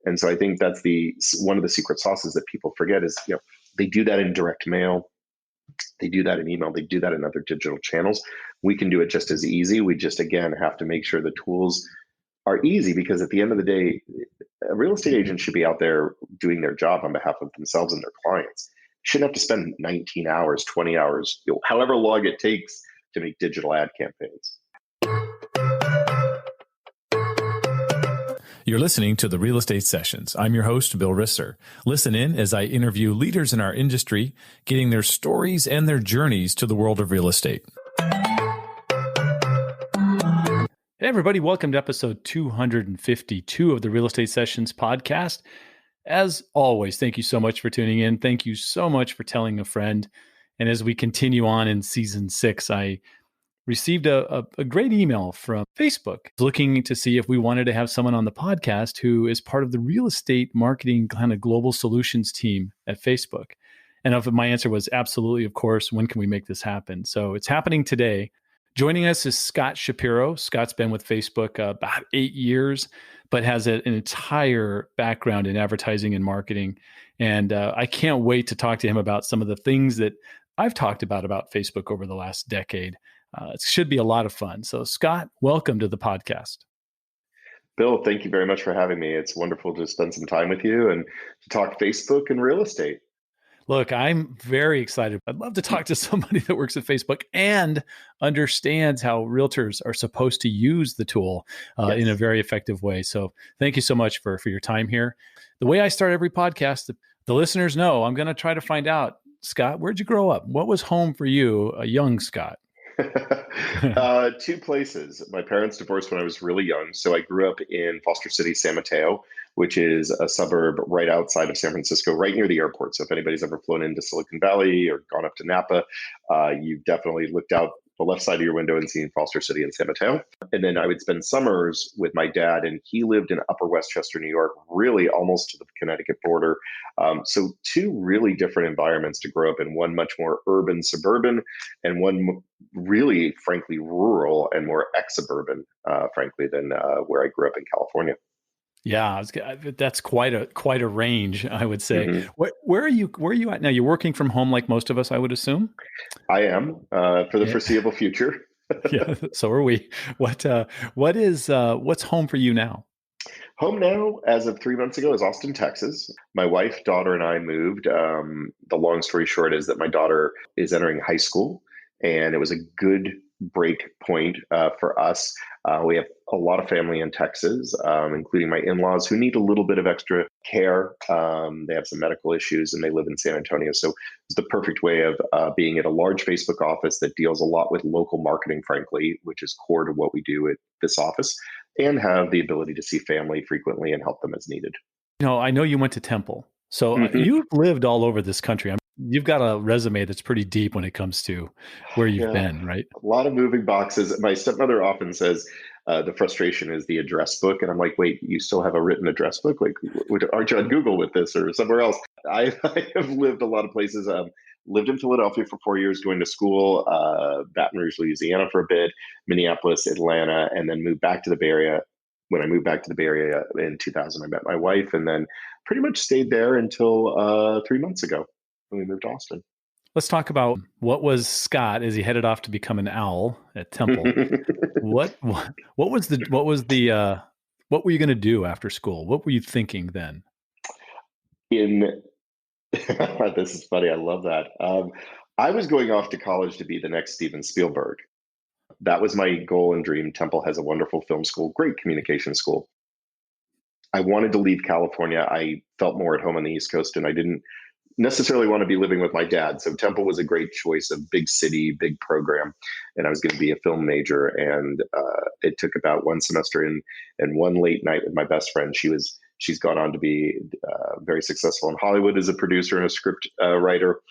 And so I think that's one of the secret sauces that people forget is, they do that in direct mail. They do that in email. They do that in other digital channels. We can do it just as easy. We just, again, have to make sure the tools are easy, because at the end of the day, a real estate agent should be out there doing their job on behalf of themselves and their clients. Shouldn't have to spend 19 hours, 20 hours, however long it takes to make digital ad campaigns. You're listening to the Real Estate Sessions. I'm your host, Bill Risser. Listen in as I interview leaders in our industry, getting their stories and their journeys to the world of real estate. Hey, everybody. Welcome to episode 252 of the Real Estate Sessions podcast. As always, thank you so much for tuning in. Thank you so much for telling a friend. And as we continue on in season 6, I received a great email from Facebook looking to see if we wanted to have someone on the podcast who is part of the real estate marketing kind of global solutions team at Facebook. And my answer was absolutely, of course. When can we make this happen? So it's happening today. Joining us is Scott Shapiro. Scott's been with Facebook about 8 years, but has an entire background in advertising and marketing. And I can't wait to talk to him about some of the things that I've talked about Facebook over the last decade. It should be a lot of fun. So Scott, welcome to the podcast. Bill, thank you very much for having me. It's wonderful to spend some time with you and to talk Facebook and real estate. Look, I'm very excited. I'd love to talk to somebody that works at Facebook and understands how realtors are supposed to use the tool in a very effective way. So thank you so much for your time here. The way I start every podcast, the listeners know I'm going to try to find out, Scott, where'd you grow up? What was home for you, a young Scott? 2 places. My parents divorced when I was really young. So I grew up in Foster City, San Mateo, which is a suburb right outside of San Francisco, right near the airport. So if anybody's ever flown into Silicon Valley or gone up to Napa, you've definitely looked out the left side of your window and seen Foster City and San Mateo. And then I would spend summers with my dad, and he lived in Upper Westchester, New York, really almost to the Connecticut border. So 2 really different environments to grow up in, one much more urban, suburban, and one really, frankly, rural and more ex-suburban, frankly, than where I grew up in California. Yeah, that's quite a range, I would say. Mm-hmm. Where are you at now? You're working from home like most of us, I would assume? I am for the foreseeable future. Yeah, so are we. What's home for you now? Home now, as of 3 months ago, is Austin, Texas. My wife, daughter, and I moved. The long story short is that my daughter is entering high school, and it was a good break point for us. We have a lot of family in Texas, including my in-laws, who need a little bit of extra care. They have some medical issues, and they live in San Antonio. So it's the perfect way of being at a large Facebook office that deals a lot with local marketing, frankly, which is core to what we do at this office, and have the ability to see family frequently and help them as needed. I know you went to Temple. So you've lived all over this country. You've got a resume that's pretty deep when it comes to where you've been, right? A lot of moving boxes. My stepmother often says the frustration is the address book. And I'm like, wait, you still have a written address book? Like, aren't you on Google with this or somewhere else? I have lived a lot of places. Lived in Philadelphia for 4 years, going to school, Baton Rouge, Louisiana for a bit, Minneapolis, Atlanta, and then moved back to the Bay Area. When I moved back to the Bay Area in 2000, I met my wife, and then pretty much stayed there until 3 months ago when we moved to Austin. Let's talk about what was Scott as he headed off to become an owl at Temple. What were you going to do after school? What were you thinking then? This is funny. I love that. I was going off to college to be the next Steven Spielberg. That was my goal and dream. Temple has a wonderful film school, great communication school. I wanted to leave California. I felt more at home on the East Coast, and I didn't necessarily want to be living with my dad. So Temple was a great choice, a big city, big program. And I was going to be a film major. And it took about one semester and one late night with my best friend. She's gone on to be very successful in Hollywood as a producer and a script writer.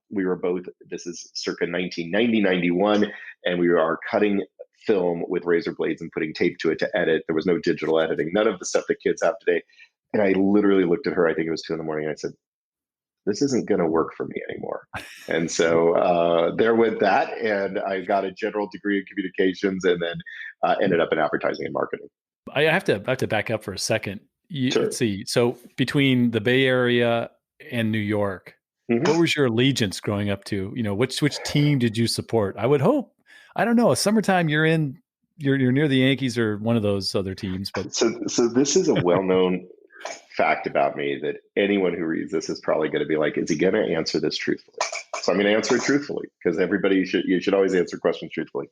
We were both, this is circa 1990, 91, and we are cutting film with razor blades and putting tape to it to edit. There was no digital editing, none of the stuff that kids have today. And I literally looked at her, I think it was 2 a.m, and I said, this isn't going to work for me anymore. And so there went that. And I got a general degree in communications and then ended up in advertising and marketing. I have to back up for a second. let's Sure. see. So between the Bay Area and New York, what Mhm. was your allegiance growing up to? Which team did you support? I would hope. I don't know. Summertime, you're near the Yankees or one of those other teams, but So this is a well-known fact about me that anyone who reads this is probably going to be like, is he going to answer this truthfully? So I'm going to answer it truthfully because you should always answer questions truthfully.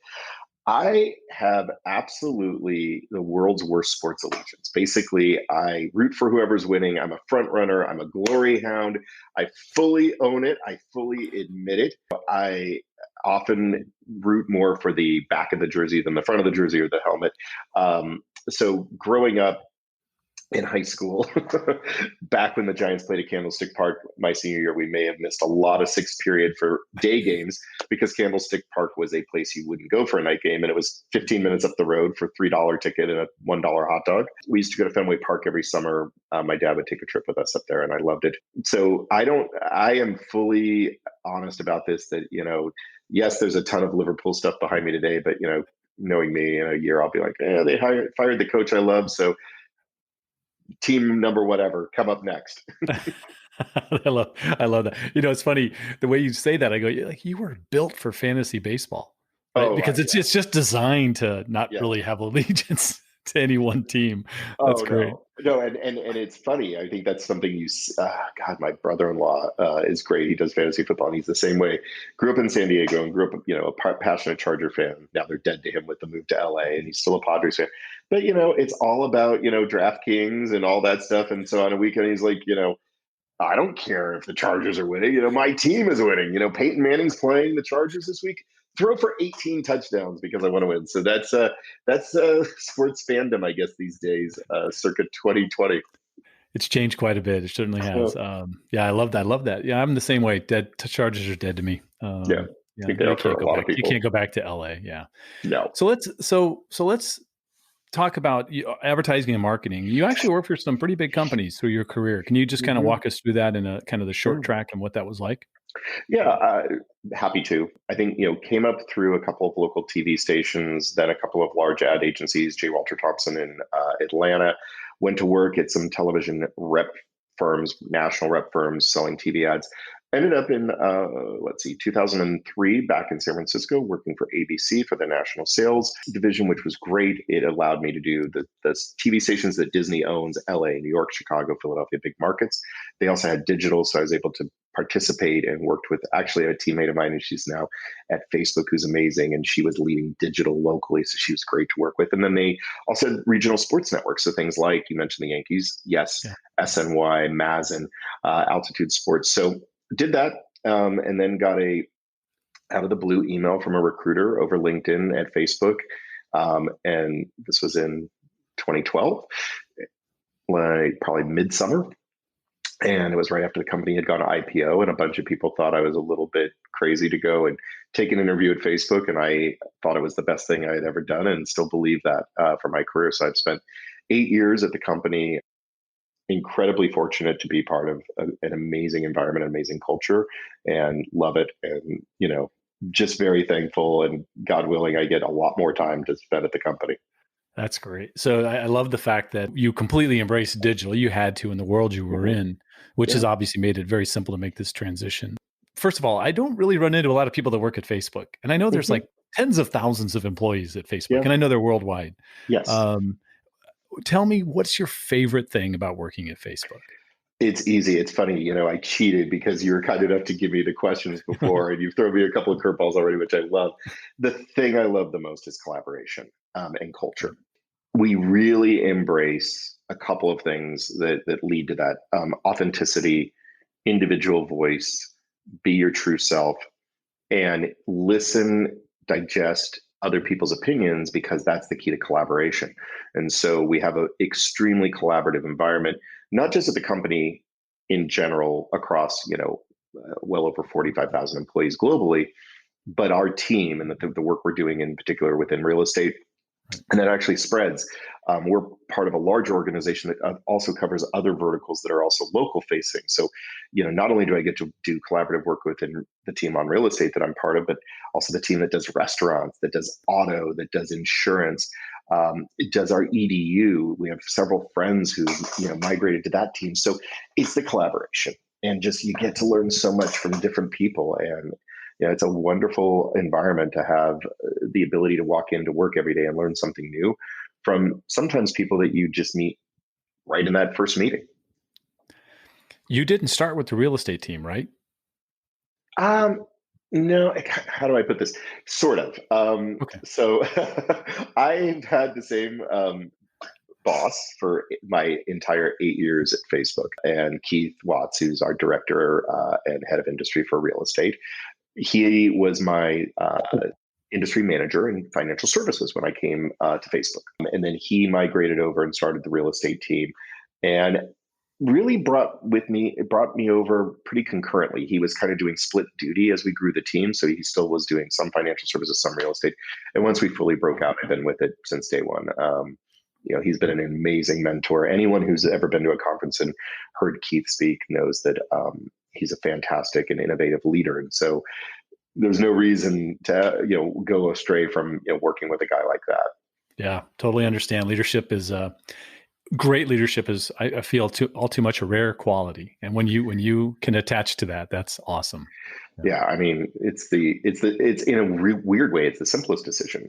I have absolutely the world's worst sports allegiance. Basically, I root for whoever's winning. I'm a front runner. I'm a glory hound. I fully own it. I fully admit it. I often root more for the back of the jersey than the front of the jersey or the helmet. So growing up, in high school, back when the Giants played at Candlestick Park my senior year, we may have missed a lot of sixth period for day games because Candlestick Park was a place you wouldn't go for a night game. And it was 15 minutes up the road for $3 ticket and a $1 hot dog. We used to go to Fenway Park every summer. My dad would take a trip with us up there and I loved it. So I am fully honest about this that, yes, there's a ton of Liverpool stuff behind me today, but, knowing me in a year, I'll be like, they fired the coach I love. So team number whatever come up next. I love that. It's funny the way you say that. I go, like you were built for fantasy baseball, right? Oh, Because it's yeah, it's just designed to not yeah. really have allegiance to any one team. That's Oh, great. no, and it's funny. I think that's something God, my brother-in-law is great. He does fantasy football, and he's the same way. Grew up in San Diego and grew up, a passionate Charger fan. Now they're dead to him with the move to LA, and he's still a Padres fan. But it's all about DraftKings and all that stuff. And so on a weekend, he's like, I don't care if the Chargers are winning. My team is winning. Peyton Manning's playing the Chargers this week. Throw for 18 touchdowns because I want to win. So that's sports fandom, I guess, these days, circa 2020. It's changed quite a bit. It certainly has. Yeah, I love that. I love that. Yeah, I'm the same way. Dead Chargers are dead to me. Yeah, I Yeah, think they you are for can't a go lot back. of You can't people. go back to LA. Yeah. No. So let's talk about advertising and marketing. You actually work for some pretty big companies through your career. Can you just kind of Mhm. walk us through that in a kind of the short Mm. track and what that was like? Yeah, happy to. I think, came up through a couple of local TV stations, then a couple of large ad agencies, J. Walter Thompson in Atlanta. Went to work at some television rep firms, national rep firms selling TV ads. Ended up in, 2003, back in San Francisco, working for ABC for the national sales division, which was great. It allowed me to do the TV stations that Disney owns: LA, New York, Chicago, Philadelphia, big markets. They also had digital, so I was able to participate and worked with actually a teammate of mine, and she's now at Facebook, who's amazing, and she was leading digital locally, so she was great to work with. And then they also had regional sports networks, so things like you mentioned the Yankees, yes, Yeah. SNY, Mazin, Altitude Sports. So did that, and then got a out of the blue email from a recruiter over LinkedIn at Facebook, and this was in 2012, like probably midsummer, and it was right after the company had gone to IPO, and a bunch of people thought I was a little bit crazy to go and take an interview at Facebook, and I thought it was the best thing I had ever done, and still believe that for my career. So I've spent 8 years at the company. Incredibly fortunate to be part of an amazing environment, amazing culture, and love it. And just very thankful. And God willing, I get a lot more time to spend at the company. That's great. So I love the fact that you completely embraced digital. You had to in the world you were Hmm. in, which has Yeah. obviously made it very simple to make this transition. First of all, I don't really run into a lot of people that work at Facebook. And I know there's Hmm. like tens of thousands of employees at Facebook, Yeah. and I know they're worldwide. Yes. Um, Tell me, what's your favorite thing about working at Facebook? It's easy. It's funny. I cheated because you were kind enough to give me the questions before, and you've thrown me a couple of curveballs already, which I love. The thing I love the most is collaboration and culture. We really embrace a couple of things that lead to that: authenticity, individual voice, be your true self, and listen, digest other people's opinions, because that's the key to collaboration. And so we have an extremely collaborative environment, not just at the company in general, across well over 45,000 employees globally, but our team and the work we're doing in particular within real estate, Right. and that actually spreads. We're part of a larger organization that also covers other verticals that are also local facing. So, not only do I get to do collaborative work within the team on real estate that I'm part of, but also the team that does restaurants, that does auto, that does insurance. It does our EDU. We have several friends who migrated to that team. So it's the collaboration, and just you get to learn so much from different people, and it's a wonderful environment to have the ability to walk into work every day and learn something new from sometimes people that you just meet right in that first meeting. You didn't start with the real estate team, right? No, how do I put this? Sort of. Okay. So I've had the same boss for my entire 8 years at Facebook, and Keith Watts, who's our director and head of industry for real estate. He was my industry manager in financial services when I came to Facebook. And then he migrated over and started the real estate team. And really brought me over pretty concurrently. He was kind of doing split duty as we grew the team. So he still was doing some financial services, some real estate. And once we fully broke out, I've been with it since day one. He's been an amazing mentor. Anyone who's ever been to a conference and heard Keith speak knows that he's a fantastic and innovative leader. And so there's no reason to go astray from working with a guy like that. Yeah, totally understand. Great leadership is, I feel, all too much a rare quality, and when you can attach to that, that's awesome. Yeah, I mean, it's in a weird way, it's the simplest decision.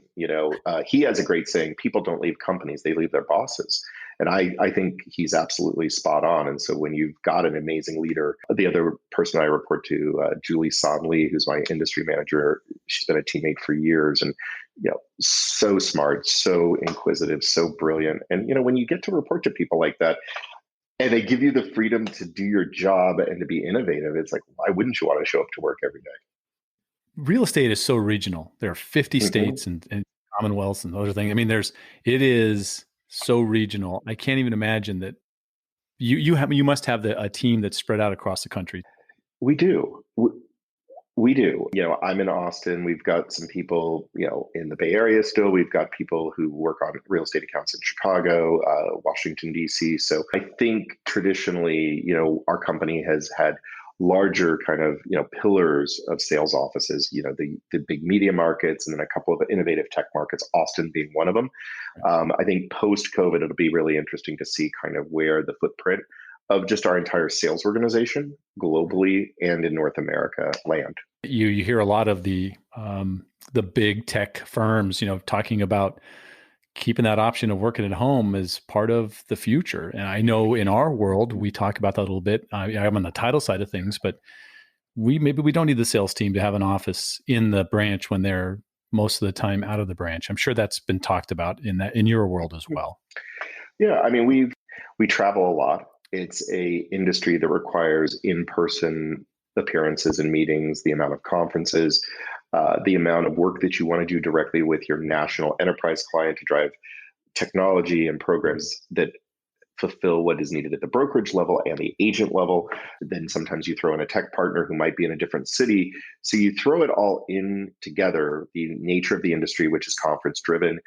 He has a great saying: "People don't leave companies; they leave their bosses." And I think he's absolutely spot on. And so when you've got an amazing leader, the other person I report to, Julie Sonley, who's my industry manager, she's been a teammate for years, and so smart, so inquisitive, so brilliant. And when you get to report to people like that, and they give you the freedom to do your job and to be innovative, it's like, why wouldn't you want to show up to work every day? Real estate is so regional. There are 50 Mm-hmm. states and commonwealths and other things. I mean, it is so regional. I can't even imagine that you must have a team that's spread out across the country. We do. We do. I'm in Austin. We've got some people, in the Bay Area still. We've got people who work on real estate accounts in Chicago, Washington, D.C. So I think traditionally, our company has had larger kind of, pillars of sales offices, the big media markets, and then a couple of innovative tech markets, Austin being one of them. I think post-COVID, it'll be really interesting to see kind of where the footprint of just our entire sales organization globally and in North America land. You hear a lot of the big tech firms, talking about keeping that option of working at home as part of the future. And I know in our world, we talk about that a little bit. I'm on the title side of things, but maybe we don't need the sales team to have an office in the branch when they're most of the time out of the branch. I'm sure that's been talked about in your world as well. Yeah, I mean, we travel a lot. It's a industry that requires in-person appearances and meetings, the amount of conferences, the amount of work that you want to do directly with your national enterprise client to drive technology and programs that fulfill what is needed at the brokerage level and the agent level. Then sometimes you throw in a tech partner who might be in a different city. So you throw it all in together, the nature of the industry, which is conference driven,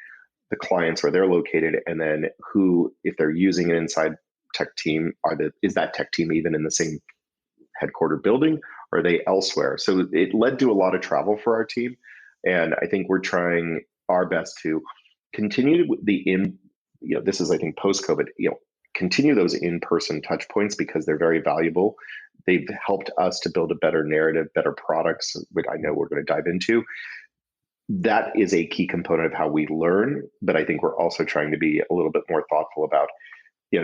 the clients where they're located, and then who, if they're using an inside tech team, is that tech team even in the same headquarter building, or are they elsewhere? So it led to a lot of travel for our team. And I think we're trying our best to continue this is, I think, post-COVID, continue those in-person touch points because they're very valuable. They've helped us to build a better narrative, better products, which I know we're going to dive into. That is a key component of how we learn. But I think we're also trying to be a little bit more thoughtful about,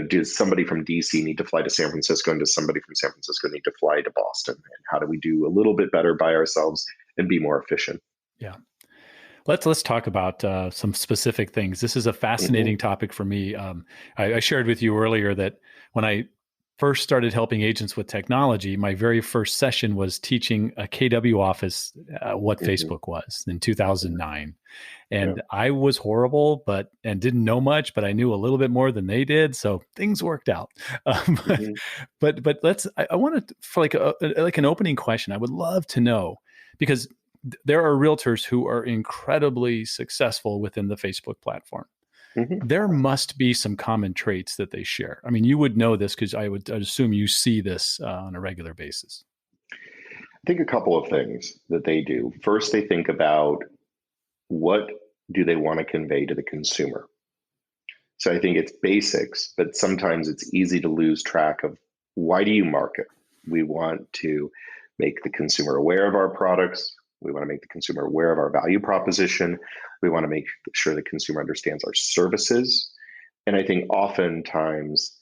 does somebody from DC need to fly to San Francisco, and does somebody from San Francisco need to fly to Boston? And how do we do a little bit better by ourselves and be more efficient? Yeah. Let's talk about some specific things. This is a fascinating topic for me. I shared with you earlier that when I first started helping agents with technology, my very first session was teaching a KW office what Facebook was in 2009. And I was horrible, and didn't know much, but I knew a little bit more than they did. So things worked out. But I want to, for like an opening question, I would love to know, because there are realtors who are incredibly successful within the Facebook platform. There must be some common traits that they share. I mean, you would know this because I'd assume you see this on a regular basis. I think a couple of things that they do. First, they think about what do they want to convey to the consumer. So I think it's basics, but sometimes it's easy to lose track of why do you market? We want to make the consumer aware of our products. We want to make the consumer aware of our value proposition. We want to make sure the consumer understands our services. And I think oftentimes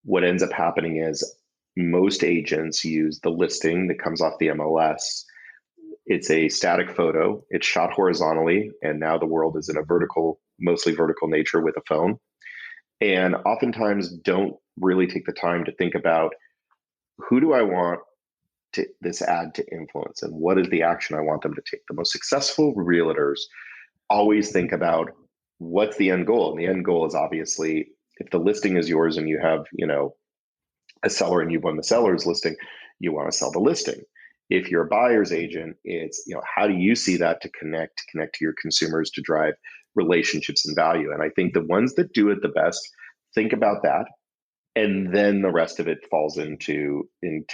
what ends up happening is most agents use the listing that comes off the MLS. It's a static photo. It's shot horizontally, and now the world is in a mostly vertical nature with a phone. And oftentimes don't really take the time to think about who do I want this ad to influence and what is the action I want them to take. The most successful realtors always think about what's the end goal. And the end goal is obviously if the listing is yours and you have, a seller and you've won the seller's listing, you want to sell the listing. If you're a buyer's agent, it's, how do you see that to connect to your consumers to drive relationships and value? And I think the ones that do it the best think about that. And then the rest of it falls into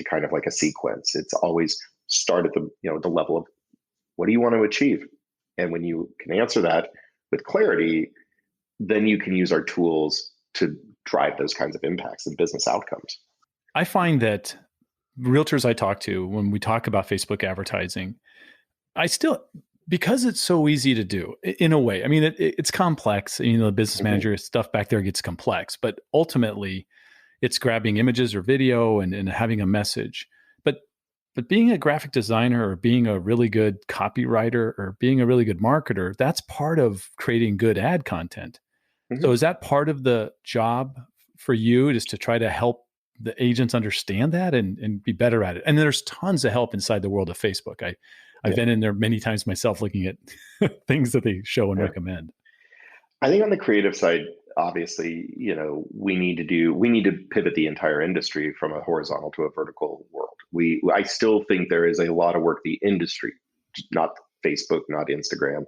kind of like a sequence. It's always start at the level of what do you want to achieve? And when you can answer that with clarity, then you can use our tools to drive those kinds of impacts and business outcomes. I find that realtors I talk to, when we talk about Facebook advertising, because it's so easy to do in a way. I mean, it's complex. The business manager stuff back there gets complex, but ultimately it's grabbing images or video and having a message. But being a graphic designer or being a really good copywriter or being a really good marketer, that's part of creating good ad content. So is that part of the job for you, is to try to help the agents understand that and be better at it? And there's tons of help inside the world of Facebook. I've been in there many times myself looking at things that they show and recommend. I think on the creative side, obviously, we need to pivot the entire industry from a horizontal to a vertical world. I still think there is a lot of work the industry, not Facebook, not Instagram.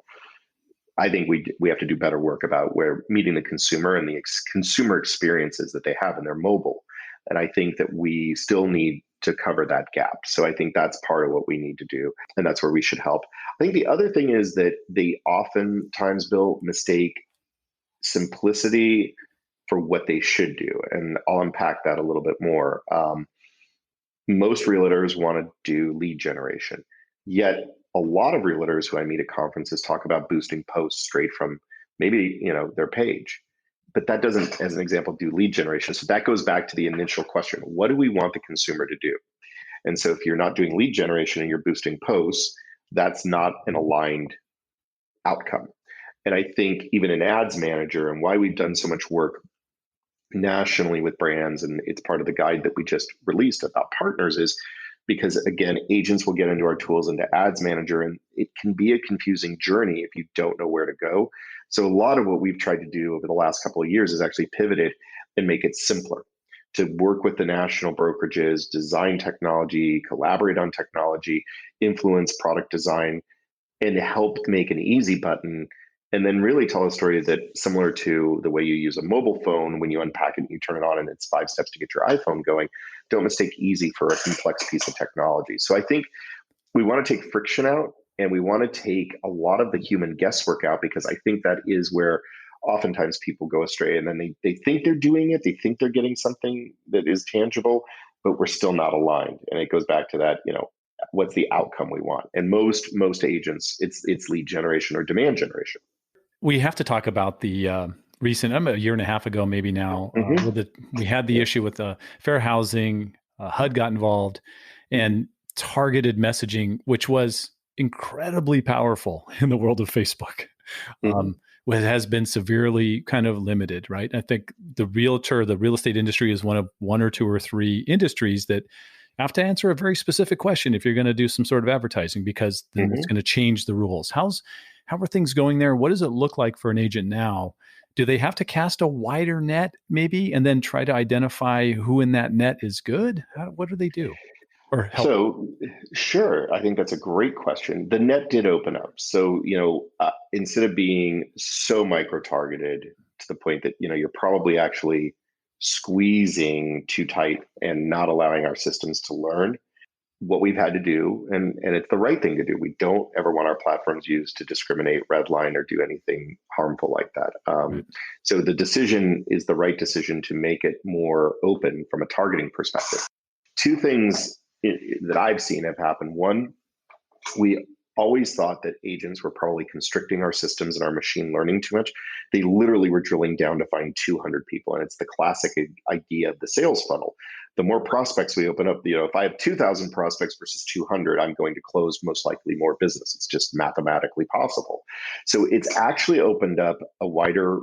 I think we have to do better work about where meeting the consumer and the consumer experiences that they have in their mobile. And I think that we still need to cover that gap. So I think that's part of what we need to do. And that's where we should help. I think the other thing is that they oftentimes, Bill, mistake simplicity for what they should do. And I'll unpack that a little bit more. Most realtors want to do lead generation, yet a lot of realtors who I meet at conferences talk about boosting posts straight from maybe their page, but that doesn't, as an example, do lead generation. So that goes back to the initial question: what do we want the consumer to do? And so if you're not doing lead generation and you're boosting posts, that's not an aligned outcome. And I think even an ads manager, and why we've done so much work nationally with brands, and it's part of the guide that we just released about partners, is because again, agents will get into our tools into ads manager, and it can be a confusing journey if you don't know where to go. So a lot of what we've tried to do over the last couple of years is actually pivoted and make it simpler to work with the national brokerages, design technology, collaborate on technology, influence product design, and help make an easy button. And then really tell a story that similar to the way you use a mobile phone, when you unpack it and you turn it on and it's 5 steps to get your iPhone going, don't mistake easy for a complex piece of technology. So I think we want to take friction out, and we want to take a lot of the human guesswork out, because I think that is where oftentimes people go astray. And then they think they're doing it. They think they're getting something that is tangible, but we're still not aligned. And it goes back to that, what's the outcome we want? And most agents, it's lead generation or demand generation. We have to talk about the recent, a year and a half ago, maybe now, we had the issue with fair housing. HUD got involved, and targeted messaging, which was incredibly powerful in the world of Facebook, has been severely kind of limited, right? I think the real estate industry is one or two or three industries that have to answer a very specific question if you're going to do some sort of advertising, because then it's going to change the rules. How are things going there? What does it look like for an agent now? Do they have to cast a wider net maybe, and then try to identify who in that net is good? What do they do? Or help? So, sure. I think that's a great question. The net did open up. So, instead of being so micro-targeted to the point that, you're probably actually squeezing too tight and not allowing our systems to learn, what we've had to do, and it's the right thing to do. We don't ever want our platforms used to discriminate, redline, or do anything harmful like that. Right. So the decision is the right decision to make it more open from a targeting perspective. Two things that I've seen have happened. One, we always thought that agents were probably constricting our systems and our machine learning too much. They literally were drilling down to find 200 people. And it's the classic idea of the sales funnel. The more prospects we open up, if I have 2,000 prospects versus 200, I'm going to close most likely more business. It's just mathematically possible. So it's actually opened up a wider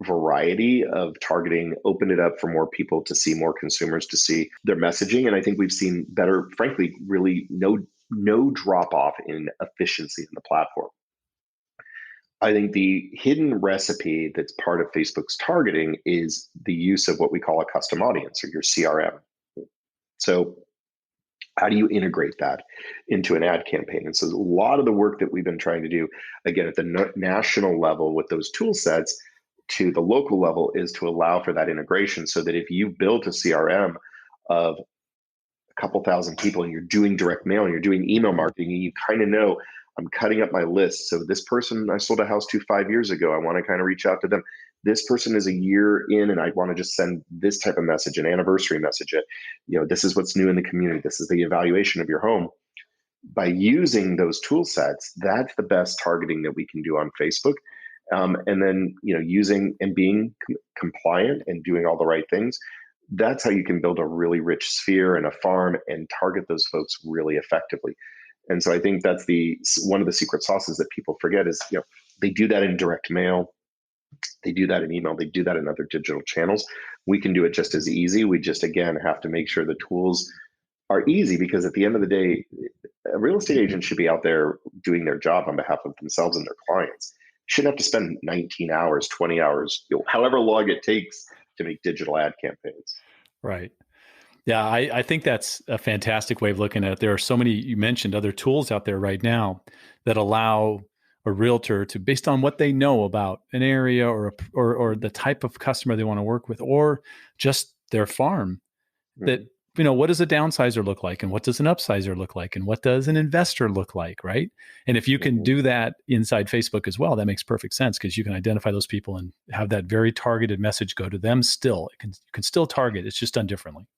variety of targeting, opened it up for more people to see, more consumers to see their messaging. And I think we've seen better, frankly, really no drop off in efficiency in the platform. I think the hidden recipe that's part of Facebook's targeting is the use of what we call a custom audience, or your CRM. So how do you integrate that into an ad campaign? And so a lot of the work that we've been trying to do, again, at the national level with those tool sets to the local level, is to allow for that integration, so that if you built a CRM of a couple thousand people and you're doing direct mail and you're doing email marketing, and you kind of know, I'm cutting up my list. So this person I sold a house to 5 years ago, I want to kind of reach out to them. This person is a year in, and I want to just send this type of message, an anniversary message. This is what's new in the community. This is the evaluation of your home. By using those tool sets, that's the best targeting that we can do on Facebook. And then, using and being compliant and doing all the right things, that's how you can build a really rich sphere and a farm and target those folks really effectively. And so I think that's one of the secret sauces that people forget is, they do that in direct mail, they do that in email, they do that in other digital channels. We can do it just as easy. We just, again, have to make sure the tools are easy, because at the end of the day, a real estate agent should be out there doing their job on behalf of themselves and their clients. Shouldn't have to spend 19 hours, 20 hours, however long it takes to make digital ad campaigns. Right. Yeah, I think that's a fantastic way of looking at it. There are so many, you mentioned other tools out there right now that allow a realtor to, based on what they know about an area or the type of customer they want to work with, or just their farm, that, what does a downsizer look like, and what does an upsizer look like, and what does an investor look like, right? And if you can do that inside Facebook as well, that makes perfect sense, because you can identify those people and have that very targeted message go to them still. You can still target, it's just done differently.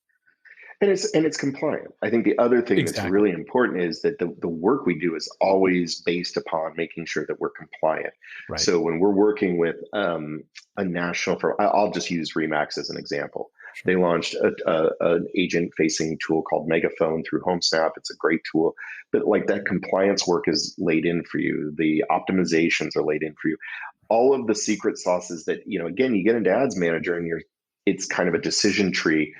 And it's compliant. I think the other thing that's really important is that the work we do is always based upon making sure that we're compliant. Right. So when we're working with a national firm, I'll just use Remax as an example. Sure. They launched an agent-facing tool called Megaphone through HomeSnap. It's a great tool, but like that compliance work is laid in for you. The optimizations are laid in for you. All of the secret sauces that, again, you get into Ads Manager and it's kind of a decision tree.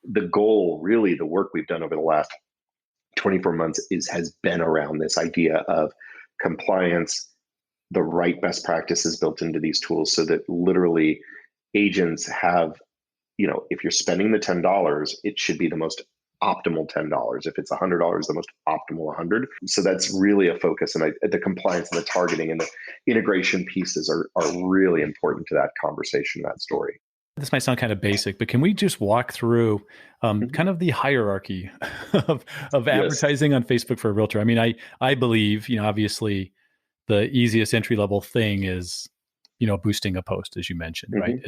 The goal, really, the work we've done over the last 24 months has been around this idea of compliance, the right best practices built into these tools, so that literally agents have, if you're spending the $10, it should be the most optimal $10. If it's $100, the most optimal 100. So that's really a focus. And the compliance and the targeting and the integration pieces are really important to that conversation, that story. This might sound kind of basic, but can we just walk through kind of the hierarchy of advertising on Facebook for a realtor? I mean, I believe, obviously the easiest entry level thing is, boosting a post, as you mentioned, right?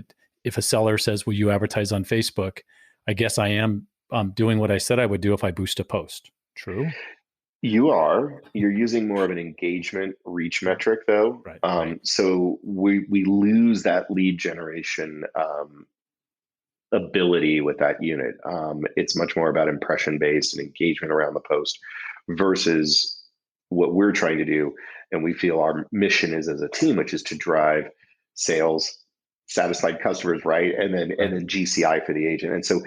If a seller says, will you advertise on Facebook? I guess I am doing what I said I would do if I boost a post. True? You're using more of an engagement reach metric, though. Right. So we lose that lead generation ability with that unit. It's much more about impression based and engagement around the post versus what we're trying to do. And we feel our mission is as a team, which is to drive sales, satisfied customers, right? And then GCI for the agent. And so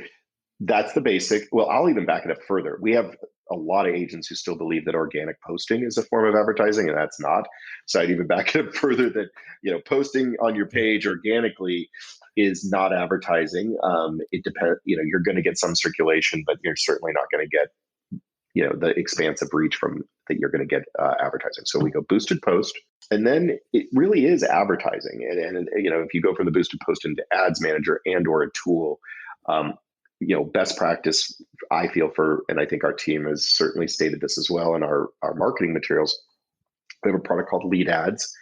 that's the basic. Well, I'll even back it up further. We have a lot of agents who still believe that organic posting is a form of advertising, and that's not. So I'd even back it up further that, posting on your page organically is not advertising. It depends, you're going to get some circulation, but you're certainly not going to get, the expansive reach from that you're going to get advertising. So we go boosted post, and then it really is advertising. And if you go from the boosted post into Ads Manager and or a tool, best practice, I feel for, and I think our team has certainly stated this as well in our marketing materials. We have a product called Lead Ads,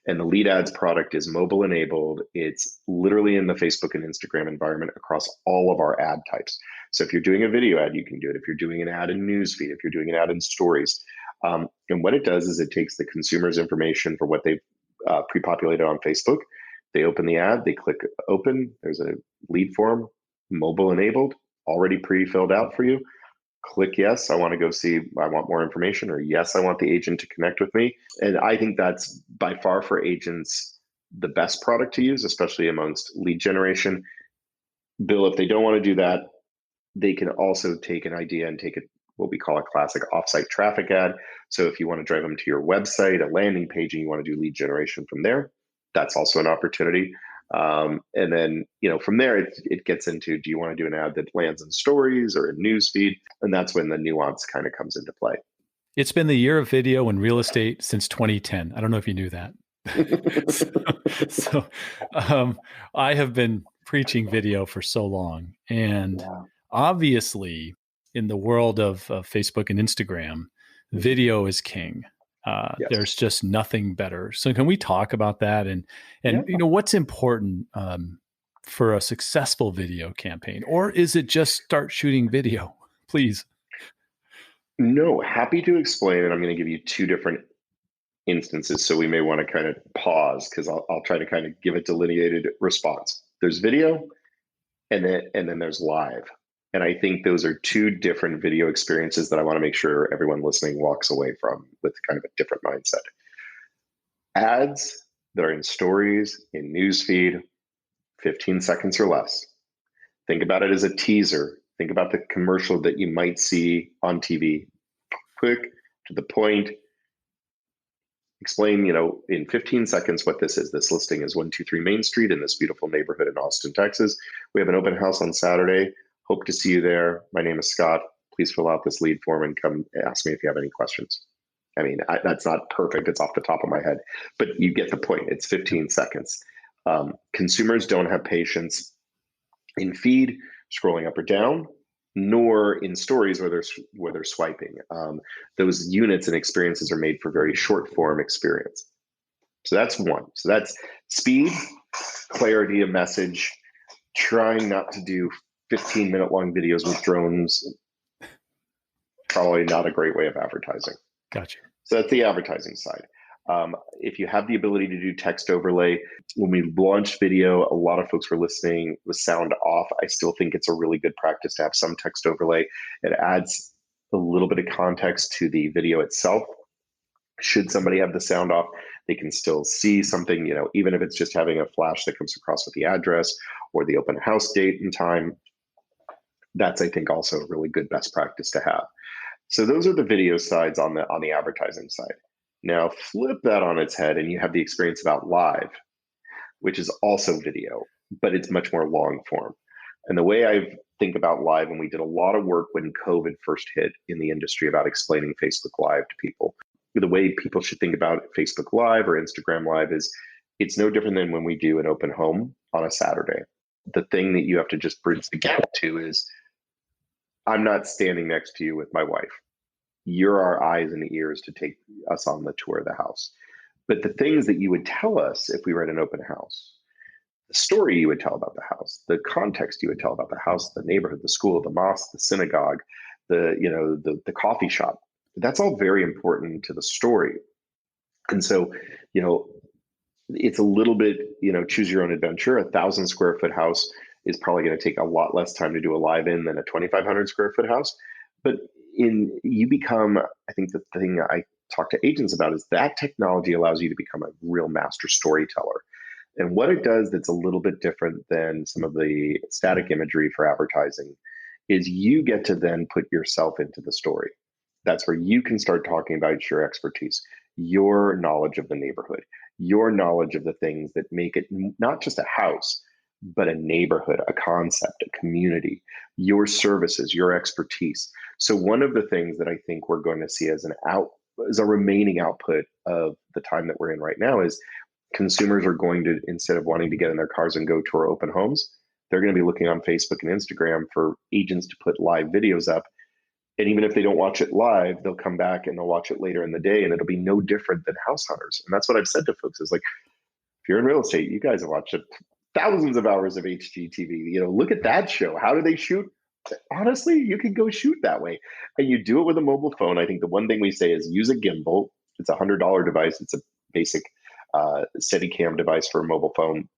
and the Lead Ads product is mobile enabled. It's literally in the Facebook and Instagram environment across all of our ad types. So if you're doing a video ad, you can do it. If you're doing an ad in newsfeed, if you're doing an ad in stories, and what it does is it takes the consumer's information for what they've pre-populated on Facebook. They open the ad, they click open. There's a lead form, mobile enabled, already pre-filled out for you. Click yes, I want to go see, I want more information, or yes, I want the agent to connect with me. And I think that's by far for agents the best product to use, especially amongst lead generation. Bill, if they don't want to do that, they can also take an idea and take it what we call a classic offsite traffic ad. So if you want to drive them to your website, a landing page, and you want to do lead generation from there, that's also an opportunity. And then, from there, it gets into, do you want to do an ad that lands in stories or in newsfeed? And that's when the nuance kind of comes into play. It's been the year of video in real estate since 2010. I don't know if you knew that. so I have been preaching video for so long. And obviously, in the world of Facebook and Instagram, video is king. Yes. There's just nothing better. So can we talk about that and what's important for a successful video campaign, or is it just start shooting video, please? No, happy to explain, and I'm going to give you two different instances. So we may want to kind of pause because I'll try to kind of give a delineated response. There's video, and then there's live. And I think those are two different video experiences that I want to make sure everyone listening walks away from with kind of a different mindset. Ads that are in stories, in newsfeed, 15 seconds or less. Think about it as a teaser. Think about the commercial that you might see on TV. Quick, to the point. Explain, in 15 seconds what this is. This listing is 123 Main Street in this beautiful neighborhood in Austin, Texas. We have an open house on Saturday. Hope to see you there. My name is Scott. Please fill out this lead form and come ask me if you have any questions. I mean, that's not perfect. It's off the top of my head, but you get the point. It's 15 seconds. Consumers don't have patience in feed, scrolling up or down, nor in stories where they're swiping. Those units and experiences are made for very short form experience. So that's one. So that's speed, clarity of message, trying not to do 15-minute long videos with drones. Probably not a great way of advertising. Gotcha. So that's the advertising side. If you have the ability to do text overlay, when we launched video, a lot of folks were listening with sound off. I still think it's a really good practice to have some text overlay. It adds a little bit of context to the video itself. Should somebody have the sound off, they can still see something, even if it's just having a flash that comes across with the address or the open house date and time. That's, I think, also a really good best practice to have. So those are the video sides on the advertising side. Now flip that on its head and you have the experience about live, which is also video, but it's much more long form. And the way I think about live, and we did a lot of work when COVID first hit in the industry about explaining Facebook Live to people. The way people should think about Facebook Live or Instagram Live is it's no different than when we do an open home on a Saturday. The thing that you have to just bridge the gap to is I'm not standing next to you with my wife. You're our eyes and ears to take us on the tour of the house. But the things that you would tell us if we were at an open house, the story you would tell about the house, the context you would tell about the house, the neighborhood, the school, the mosque, the synagogue, the coffee shop, that's all very important to the story. And so, it's a little bit, choose your own adventure. 1,000 square foot house is probably going to take a lot less time to do a live in than a 2,500 square foot house. But I think the thing I talk to agents about is that technology allows you to become a real master storyteller. And what it does that's a little bit different than some of the static imagery for advertising is you get to then put yourself into the story. That's where you can start talking about your expertise, your knowledge of the neighborhood, your knowledge of the things that make it not just a house, but a neighborhood, a concept, a community, your services, your expertise. So one of the things that I think we're going to see as a remaining output of the time that we're in right now is consumers are going to, instead of wanting to get in their cars and go tour open homes, they're going to be looking on Facebook and Instagram for agents to put live videos up. And even if they don't watch it live, they'll come back and they'll watch it later in the day, and it'll be no different than House Hunters. And that's what I've said to folks is like, if you're in real estate, you guys have watched thousands of hours of HGTV. Look at that show. How do they shoot? Honestly, you can go shoot that way. And you do it with a mobile phone. I think the one thing we say is use a gimbal. It's $100 device. It's a basic Steadicam device for a mobile phone.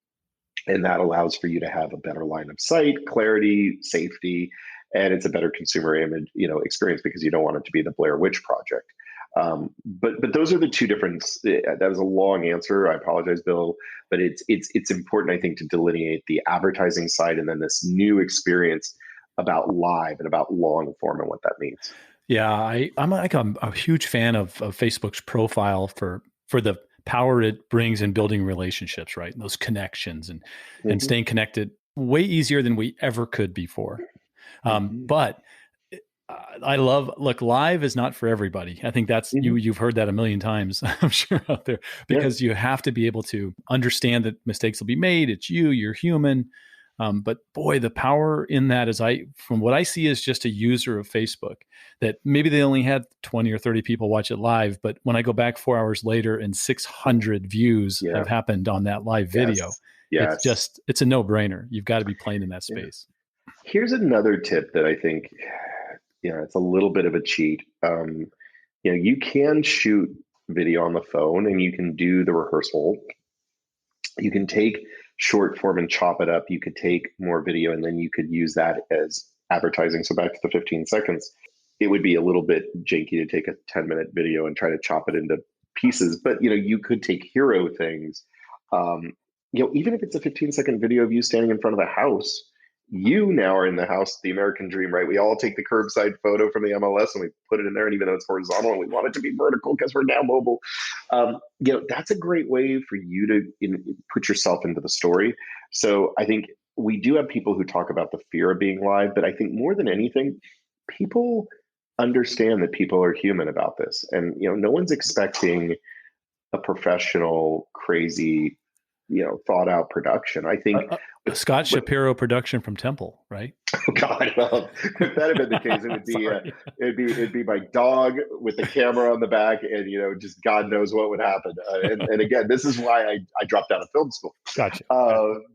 And that allows for you to have a better line of sight, clarity, safety, and it's a better consumer image, experience, because you don't want it to be the Blair Witch Project. But those are the two different. That was a long answer. I apologize, Bill, but it's important, I think, to delineate the advertising side and then this new experience about live and about long form and what that means. Yeah, I'm a huge fan of Facebook's profile for the power it brings in building relationships, right? And those connections and staying connected way easier than we ever could before. But I look, live is not for everybody. I think that's you've heard that a million times, I'm sure, out there, because you have to be able to understand that mistakes will be made. It's you're human. But boy, the power in that is from what I see is just a user of Facebook that maybe they only had 20 or 30 people watch it live. But when I go back 4 hours later and 600 views have happened on that live video, it's a no brainer. You've got to be playing in that space. Here's another tip that I think, it's a little bit of a cheat. You can shoot video on the phone and you can do the rehearsal. You can take short form and chop it up. You could take more video and then you could use that as advertising. So back to the 15 seconds, it would be a little bit janky to take a 10-minute video and try to chop it into pieces. But, you could take hero things. Even if it's a 15-second video of you standing in front of a house, you now are in the house, the American dream, right? We all take the curbside photo from the MLS and we put it in there. And even though it's horizontal and we want it to be vertical because we're now mobile, that's a great way for you to put yourself into the story. So I think we do have people who talk about the fear of being live, but I think more than anything, people understand that people are human about this. And, no one's expecting a professional, crazy, thought out production. I think Scott Shapiro production from Temple, right? Oh God! Well, if that had been the case, it'd be my dog with the camera on the back, and just God knows what would happen. And again, this is why I dropped out of film school. Gotcha.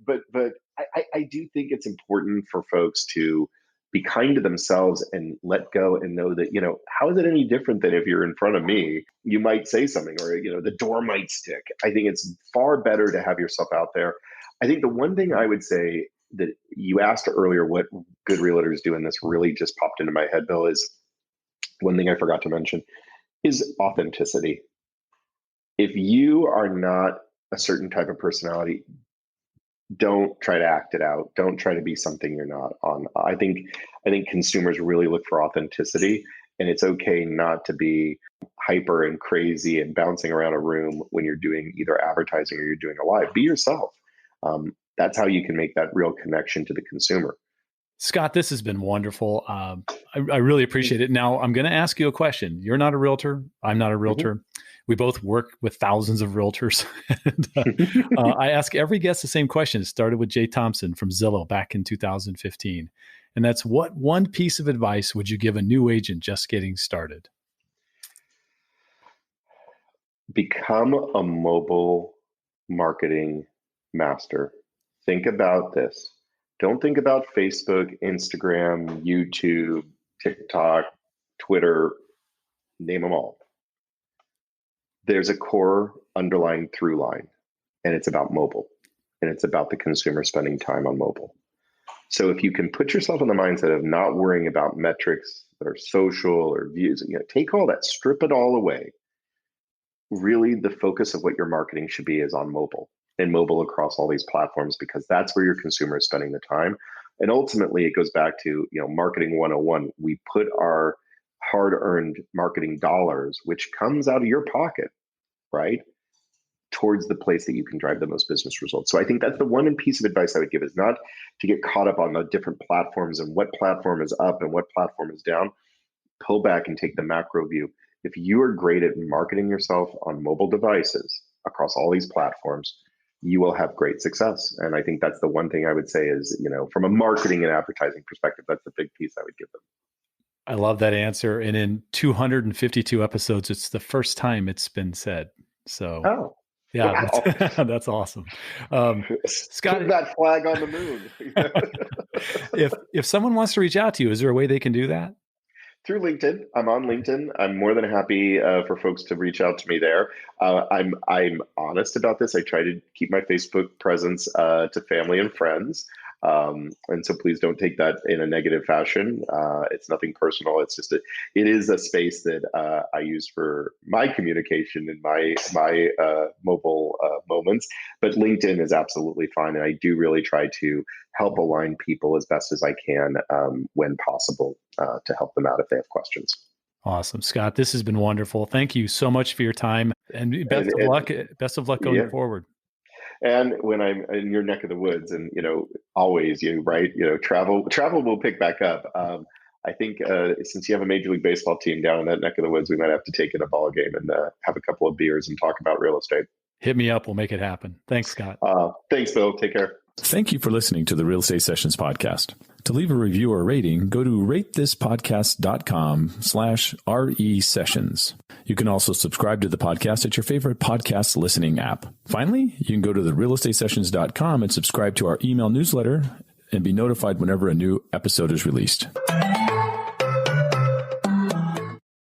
But I do think it's important for folks to be kind to themselves and let go and know that, how is it any different than if you're in front of me, you might say something or, the door might stick. I think it's far better to have yourself out there. I think the one thing I would say that you asked earlier, what good realtors do, and this really just popped into my head, Bill, is one thing I forgot to mention is authenticity. If you are not a certain type of personality, don't try to act it out. Don't try to be something you're not on. I think consumers really look for authenticity, and it's okay not to be hyper and crazy and bouncing around a room when you're doing either advertising or you're doing a live. Be yourself. That's how you can make that real connection to the consumer. Scott, this has been wonderful. I really appreciate it. Now, I'm going to ask you a question. You're not a realtor. I'm not a realtor. We both work with thousands of realtors. And, I ask every guest the same question. It started with Jay Thompson from Zillow back in 2015. And that's, what one piece of advice would you give a new agent just getting started? Become a mobile marketing master. Think about this. Don't think about Facebook, Instagram, YouTube, TikTok, Twitter, name them all. There's a core underlying through line, and it's about mobile, and it's about the consumer spending time on mobile. So if you can put yourself in the mindset of not worrying about metrics that are social or views, take all that, strip it all away. Really, the focus of what your marketing should be is on mobile, and mobile across all these platforms, because that's where your consumer is spending the time. And ultimately, it goes back to marketing 101. We put our hard-earned marketing dollars, which comes out of your pocket, right, towards the place that you can drive the most business results. So I think that's the one piece of advice I would give, is not to get caught up on the different platforms and what platform is up and what platform is down. Pull back and take the macro view. If you are great at marketing yourself on mobile devices across all these platforms, you will have great success. And I think that's the one thing I would say is, from a marketing and advertising perspective, that's the big piece I would give them. I love that answer. And in 252 episodes, it's the first time it's been said. So, yeah, wow. that's awesome. Scott, put that flag on the moon. If someone wants to reach out to you, is there a way they can do that? Through LinkedIn. I'm on LinkedIn. I'm more than happy for folks to reach out to me there. I'm honest about this. I try to keep my Facebook presence to family and friends. And so please don't take that in a negative fashion. It's nothing personal. It's just it is a space that I use for my communication and my mobile moments. But LinkedIn is absolutely fine, and I do really try to help align people as best as I can when possible to help them out if they have questions. Awesome, Scott. This has been wonderful. Thank you so much for your time, and best of luck. Best of luck going forward. And when I'm in your neck of the woods, and always travel will pick back up. I think since you have a Major League Baseball team down in that neck of the woods, we might have to take in a ball game and have a couple of beers and talk about real estate. Hit me up. We'll make it happen. Thanks, Scott. Thanks, Bill. Take care. Thank you for listening to the Real Estate Sessions podcast. To leave a review or rating, go to ratethispodcast.com/RE sessions. You can also subscribe to the podcast at your favorite podcast listening app. Finally, you can go to the realestatesessions.com and subscribe to our email newsletter and be notified whenever a new episode is released.